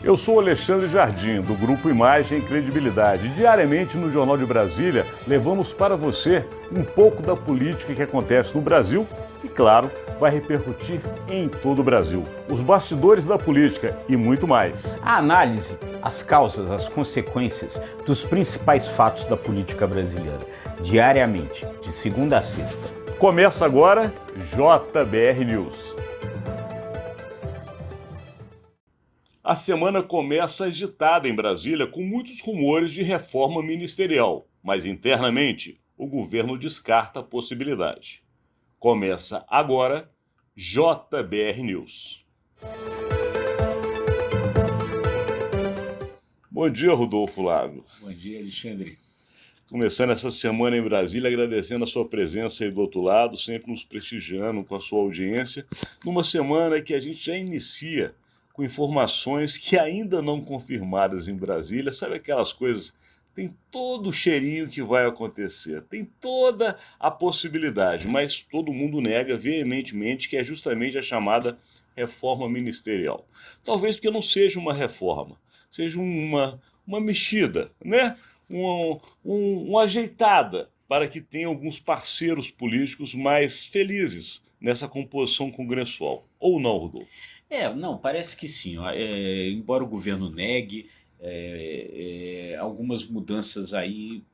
Eu sou Alexandre Jardim, do Grupo Imagem e Credibilidade. Diariamente no Jornal de Brasília, levamos para você um pouco da política que acontece no Brasil e, claro, vai repercutir em todo o Brasil. Os bastidores da política e muito mais. A análise, as causas, as consequências dos principais fatos da política brasileira. Diariamente, de segunda a sexta. Começa agora JBR News. A semana começa agitada em Brasília com muitos rumores de reforma ministerial, mas internamente o governo descarta a possibilidade. Começa agora JBR News. Bom dia, Rodolfo Lago. Bom dia, Alexandre. Começando essa semana em Brasília, agradecendo a sua presença aí do outro lado, sempre nos prestigiando com a sua audiência, numa semana que a gente já inicia com informações que ainda não confirmadas em Brasília. Sabe aquelas coisas, tem todo o cheirinho que vai acontecer, tem toda a possibilidade, mas todo mundo nega veementemente que é justamente a chamada reforma ministerial. Talvez porque não seja uma reforma, seja uma mexida, né? Uma ajeitada para que tenha alguns parceiros políticos mais felizes nessa composição congressual. Ou não, Rodolfo? Não, parece que sim. Embora o governo negue, algumas mudanças aí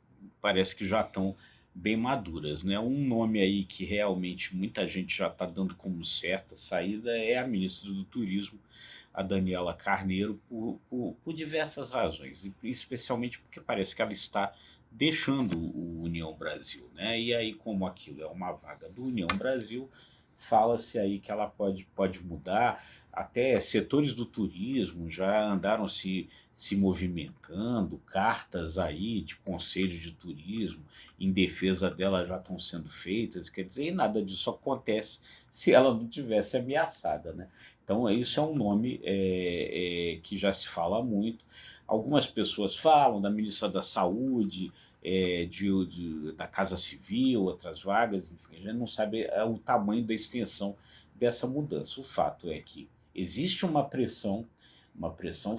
parece que já estão bem maduras, né? Um nome aí que realmente muita gente já está dando como certa saída é a ministra do Turismo, a Daniela Carneiro, por diversas razões, e especialmente porque parece que ela está deixando o União Brasil, né? E aí, como aquilo é uma vaga do União Brasil, fala-se aí que ela pode mudar. Até setores do turismo já andaram se movimentando, cartas aí de conselhos de turismo em defesa dela já estão sendo feitas, quer dizer, e nada disso acontece se ela não tivesse ameaçada, né? Então, isso é um nome que já se fala muito. Algumas pessoas falam da ministra da Saúde, da Casa Civil, outras vagas, enfim, a gente não sabe o tamanho da extensão dessa mudança. O fato é que existe uma pressão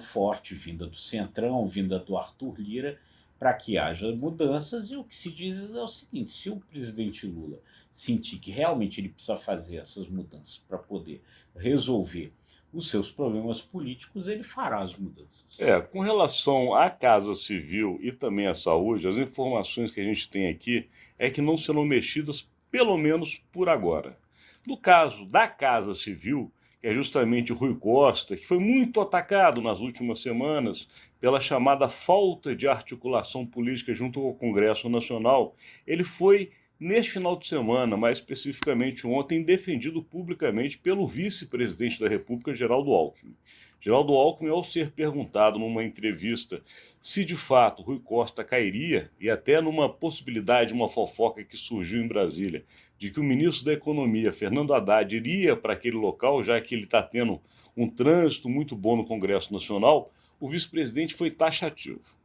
forte vinda do Centrão, vinda do Arthur Lira, para que haja mudanças, e o que se diz é o seguinte: se o presidente Lula sentir que realmente ele precisa fazer essas mudanças para poder resolver os seus problemas políticos, ele fará as mudanças. Com relação à Casa Civil e também à saúde, as informações que a gente tem aqui é que não serão mexidas, pelo menos por agora. No caso da Casa Civil, que é justamente o Rui Costa, que foi muito atacado nas últimas semanas pela chamada falta de articulação política junto ao Congresso Nacional, ele foi, neste final de semana, mais especificamente ontem, defendido publicamente pelo vice-presidente da República, Geraldo Alckmin. Geraldo Alckmin, ao ser perguntado numa entrevista se de fato Rui Costa cairia, e até numa possibilidade, uma fofoca que surgiu em Brasília, de que o ministro da Economia, Fernando Haddad, iria para aquele local, já que ele está tendo um trânsito muito bom no Congresso Nacional, o vice-presidente foi taxativo.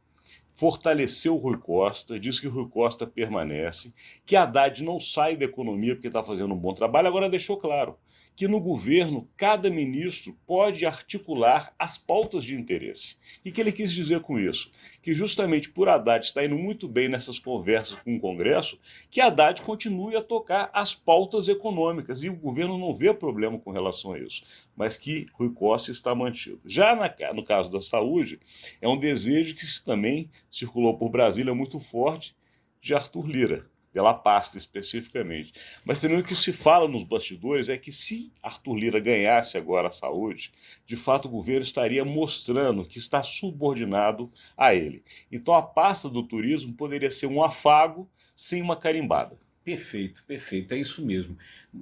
Fortaleceu o Rui Costa, disse que o Rui Costa permanece, que Haddad não sai da economia porque está fazendo um bom trabalho. Agora deixou claro que no governo cada ministro pode articular as pautas de interesse. E que ele quis dizer com isso? Que justamente por Haddad estar indo muito bem nessas conversas com o Congresso, que Haddad continue a tocar as pautas econômicas, e o governo não vê problema com relação a isso, mas que Rui Costa está mantido. Já no caso da saúde, é um desejo que também circulou por Brasília muito forte, de Arthur Lira, pela pasta especificamente. Mas também o que se fala nos bastidores é que se Arthur Lira ganhasse agora a saúde, de fato o governo estaria mostrando que está subordinado a ele. Então a pasta do turismo poderia ser um afago sem uma carimbada. Perfeito, perfeito, é isso mesmo.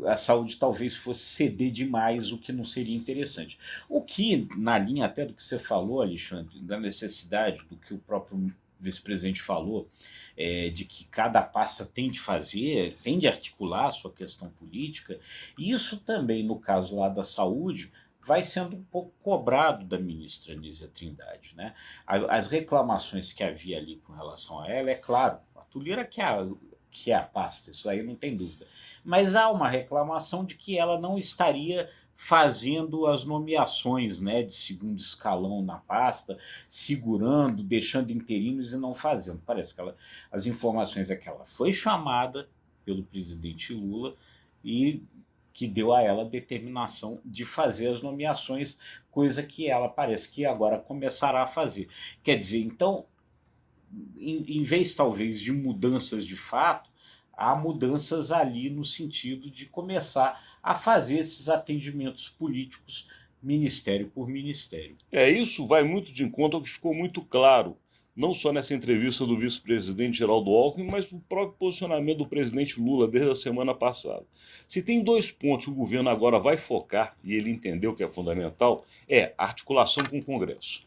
A saúde talvez fosse ceder demais, o que não seria interessante. O que, na linha até do que você falou, Alexandre, da necessidade do que o próprio vice-presidente falou, de que cada pasta tem de articular a sua questão política, e isso também, no caso lá da saúde, vai sendo um pouco cobrado da ministra Nízia Trindade, né? As reclamações que havia ali com relação a ela, é claro, a Arthur Lira que é a pasta, isso aí não tem dúvida. Mas há uma reclamação de que ela não estaria fazendo as nomeações, né, de segundo escalão na pasta, segurando, deixando interinos e não fazendo. Parece que as informações é que ela foi chamada pelo presidente Lula e que deu a ela a determinação de fazer as nomeações, coisa que ela parece que agora começará a fazer. Quer dizer, então, em vez talvez de mudanças de fato, há mudanças ali no sentido de começar a fazer esses atendimentos políticos ministério por ministério. Isso vai muito de encontro ao que ficou muito claro, não só nessa entrevista do vice-presidente Geraldo Alckmin, mas no próprio posicionamento do presidente Lula desde a semana passada. Se tem 2 pontos que o governo agora vai focar, e ele entendeu que é fundamental, é a articulação com o Congresso.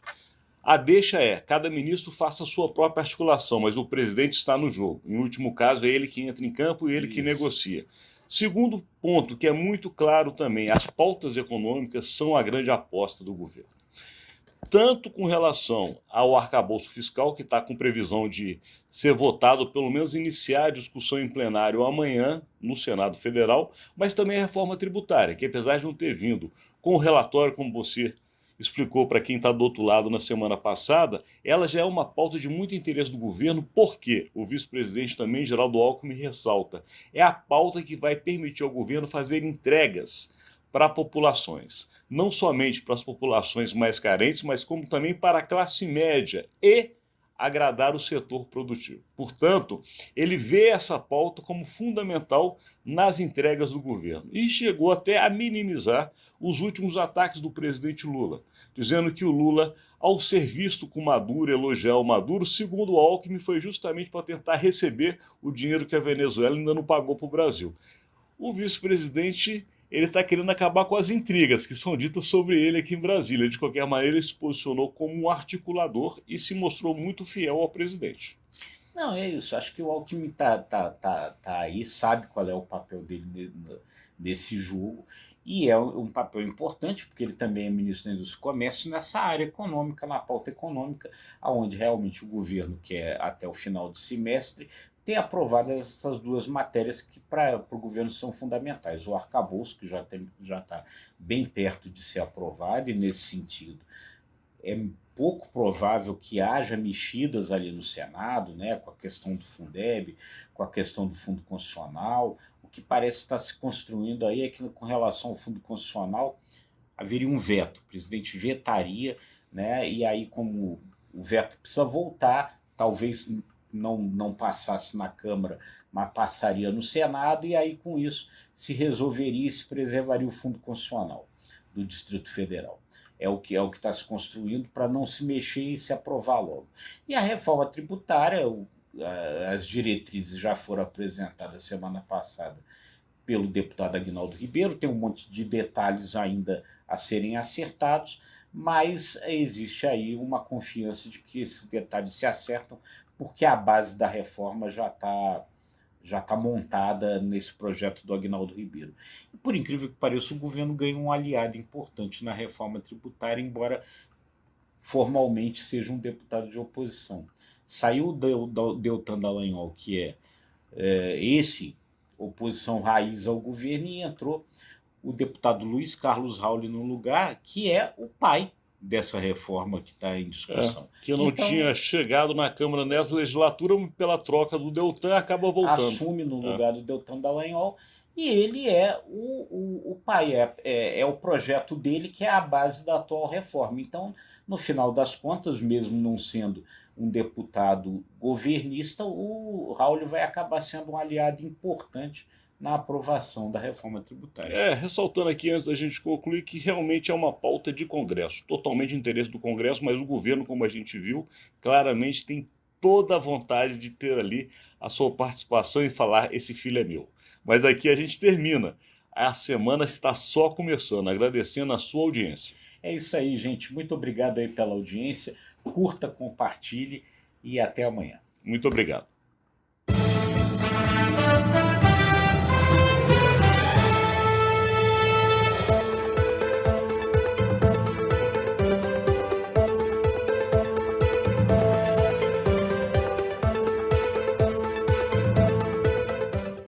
A deixa é, cada ministro faça a sua própria articulação, mas o presidente está no jogo. Em último caso, é ele que entra em campo e ele que negocia. Segundo ponto, que é muito claro também, as pautas econômicas são a grande aposta do governo. Tanto com relação ao arcabouço fiscal, que está com previsão de ser votado, pelo menos iniciar a discussão em plenário amanhã no Senado Federal, mas também a reforma tributária, que apesar de não ter vindo com o relatório, como você explicou para quem está do outro lado na semana passada, ela já é uma pauta de muito interesse do governo, porque o vice-presidente também, Geraldo Alckmin, ressalta, é a pauta que vai permitir ao governo fazer entregas para populações, não somente para as populações mais carentes, mas como também para a classe média e agradar o setor produtivo. Portanto, ele vê essa pauta como fundamental nas entregas do governo e chegou até a minimizar os últimos ataques do presidente Lula, dizendo que o Lula, ao ser visto com Maduro, elogiar o Maduro, segundo o Alckmin, foi justamente para tentar receber o dinheiro que a Venezuela ainda não pagou para o Brasil. O vice-presidente ele está querendo acabar com as intrigas que são ditas sobre ele aqui em Brasília. De qualquer maneira, ele se posicionou como um articulador e se mostrou muito fiel ao presidente. Não, é isso. Acho que o Alckmin tá aí, sabe qual é o papel dele nesse jogo, e é um papel importante, porque ele também é ministro da Indústria e Comércio nessa área econômica, na pauta econômica, onde realmente o governo quer, até o final do semestre, ter aprovado essas 2 matérias que para o governo são fundamentais. O arcabouço, que já está bem perto de ser aprovado, e nesse sentido é pouco provável que haja mexidas ali no Senado, né, com a questão do Fundeb, com a questão do Fundo Constitucional. O que parece estar se construindo aí é que, com relação ao Fundo Constitucional, haveria um veto, o presidente vetaria, né, e aí, como o veto precisa voltar, talvez não passasse na Câmara, mas passaria no Senado, e aí com isso se resolveria e se preservaria o Fundo Constitucional do Distrito Federal. É o que está se construindo para não se mexer e se aprovar logo. E a reforma tributária, as diretrizes já foram apresentadas semana passada pelo deputado Aguinaldo Ribeiro, tem um monte de detalhes ainda a serem acertados, mas existe aí uma confiança de que esses detalhes se acertam, porque a base da reforma já está montada nesse projeto do Aguinaldo Ribeiro. E, por incrível que pareça, o governo ganha um aliado importante na reforma tributária, embora formalmente seja um deputado de oposição. Saiu o Deltan Dallagnol, que é esse oposição raiz ao governo, e entrou o deputado Luiz Carlos Rauli no lugar, que é o pai dessa reforma que está em discussão. Que não tinha chegado na Câmara nessa legislatura, pela troca do Deltan, acaba voltando. Assume no lugar do Deltan Dallagnol, e ele é o pai, é o projeto dele que é a base da atual reforma. Então, no final das contas, mesmo não sendo um deputado governista, o Raul vai acabar sendo um aliado importante na aprovação da reforma tributária. Ressaltando aqui, antes da gente concluir, que realmente é uma pauta de Congresso, totalmente de interesse do Congresso, mas o governo, como a gente viu, claramente tem toda a vontade de ter ali a sua participação e falar, esse filho é meu. Mas aqui a gente termina. A semana está só começando, agradecendo a sua audiência. É isso aí, gente. Muito obrigado aí pela audiência. Curta, compartilhe e até amanhã. Muito obrigado.